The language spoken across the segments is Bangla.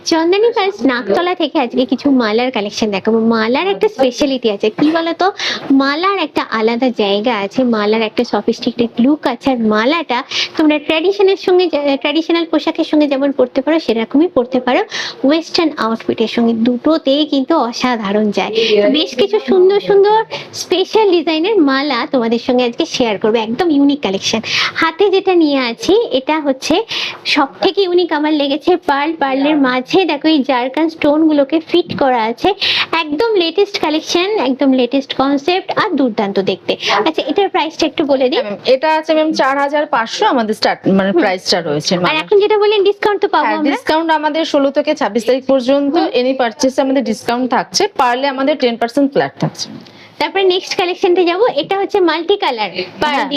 চন্দনী ফার্স্ট নাকতলা থেকে আজকে কিছু মালার কালেকশন দেখাবো। মালার একটা স্পেশালিটি আছে, কি বলতো, মালার একটা আলাদা জায়গা আছে, মালার একটা সফিস্টিকেটেড লুক আছে। আর মালাটা তোমরা ট্র্যাডিশনের সঙ্গে, ট্র্যাডিশনাল পোশাকের সঙ্গে যেমন পরতে পারো সেরকমই পরতে পারো, ওয়েস্টার্ন আউটফিটের সঙ্গে, দুটোতেই কিন্তু অসাধারণ যায়। বেশ কিছু সুন্দর সুন্দর স্পেশাল ডিজাইনের মালা তোমাদের সঙ্গে আজকে শেয়ার করবো, একদম ইউনিক কালেকশন। হাতে যেটা নিয়ে আছি এটা হচ্ছে সব থেকে ইউনিক আমার লেগেছে, পার্লের মাঝে দেখো এই জারকান স্টোন গুলোকে ফিট করা আছে, একদম লেটেস্ট কালেকশন, একদম লেটেস্ট কনসেপ্ট আর দুর্দান্ত দেখতে। আচ্ছা, এটার প্রাইসটা একটু বলে দিই। এটা আছে ম্যাম 4500 আমাদের স্টার্ট মানে প্রাইসটা রয়েছে। আর এখন যেটা বললেন ডিসকাউন্ট তো পাবো আমরা? ডিসকাউন্ট আমাদের 16 থেকে 26 তারিখ পর্যন্ত এনি পারচেজে আমাদের ডিসকাউন্ট থাকছে, পারলে আমাদের 10% ফ্ল্যাট থাকছে। তারপরে নেক্সট কালেকশনটা যাব, এটা হচ্ছে মাল্টি কালার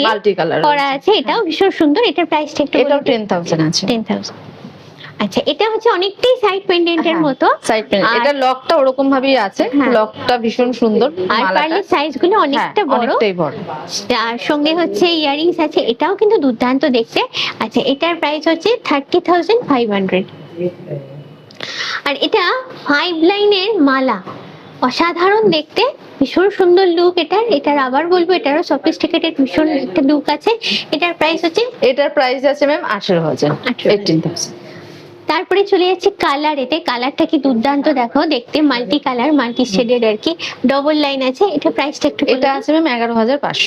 মাল্টি কালার করা আছে, এটাও ভীষণ সুন্দর। এটার প্রাইসটা একটু এটাও 10,000 আছে। 10,000। আচ্ছা, এটা হচ্ছে অনেকটাই সাইড পেন্ডেন্টের মতো, সাইড পেন্ডেন্ট, এটা লকটা ওরকম ভাবেই আছে, লকটা ভীষণ সুন্দর। আর পার্লের সাইজগুলো অনেকটা বড়, অনেকটাই বড়। আর সঙ্গে হচ্ছে ইয়ারিংস আছে, এটাও কিন্তু দুর্দান্ত দেখতে। আচ্ছা, এটার প্রাইস হচ্ছে 30,500। আর এটা 5 লাইনের মালা, অসাধারণ দেখতে, ভীষণ সুন্দর লুক এটার আবার বলবো এটারও সফিস্টিকেটেড ভীষণ একটা লুক আছে। এটার প্রাইস হচ্ছে, এটার প্রাইস আছে ম্যাম 18,000, 18,000। তারপরে চলে যাচ্ছে কালার। এতে কালারটা কি দুর্দান্ত দেখো দেখতে, মাল্টি কালার, মাল্টি শেডেড আর কি, ডবল লাইন আছে। এটা প্রাইসটা একটু, এটা আছে ম্যাম 11,500।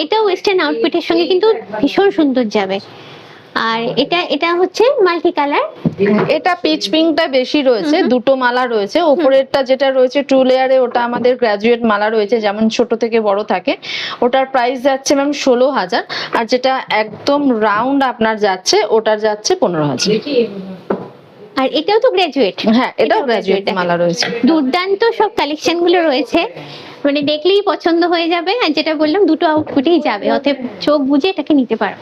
এটা ওয়েস্টার্ন আউটফিটের সঙ্গে কিন্তু ভীষণ সুন্দর যাবে। আর এটা হচ্ছে মাল্টি কালার, এটা পিচ পিঙ্কটা বেশি রয়েছে, দুটো মালা রয়েছে। উপরেরটা যেটা রয়েছে 2 লেয়ারে, ওটা আমাদের গ্রাজুয়েট মালা রয়েছে, যেমন ছোট থেকে বড় থাকে। ওটার প্রাইস যাচ্ছে ম্যাম 16,000। আর যেটা একদম রাউন্ড আপনার যাচ্ছে, ওটার যাচ্ছে 15,000। আর এটাও তো গ্রাজুয়েট। হ্যাঁ, এটাও গ্রাজুয়েট মালা রয়েছে। দুর্দান্ত সব কালেকশন গুলো রয়েছে, মানে দেখলেই পছন্দ হয়ে যাবে। আর যেটা বললাম, দুটো আউটফিটেই যাবে, অতএব চোখ বুঝে এটাকে নিতে পারো।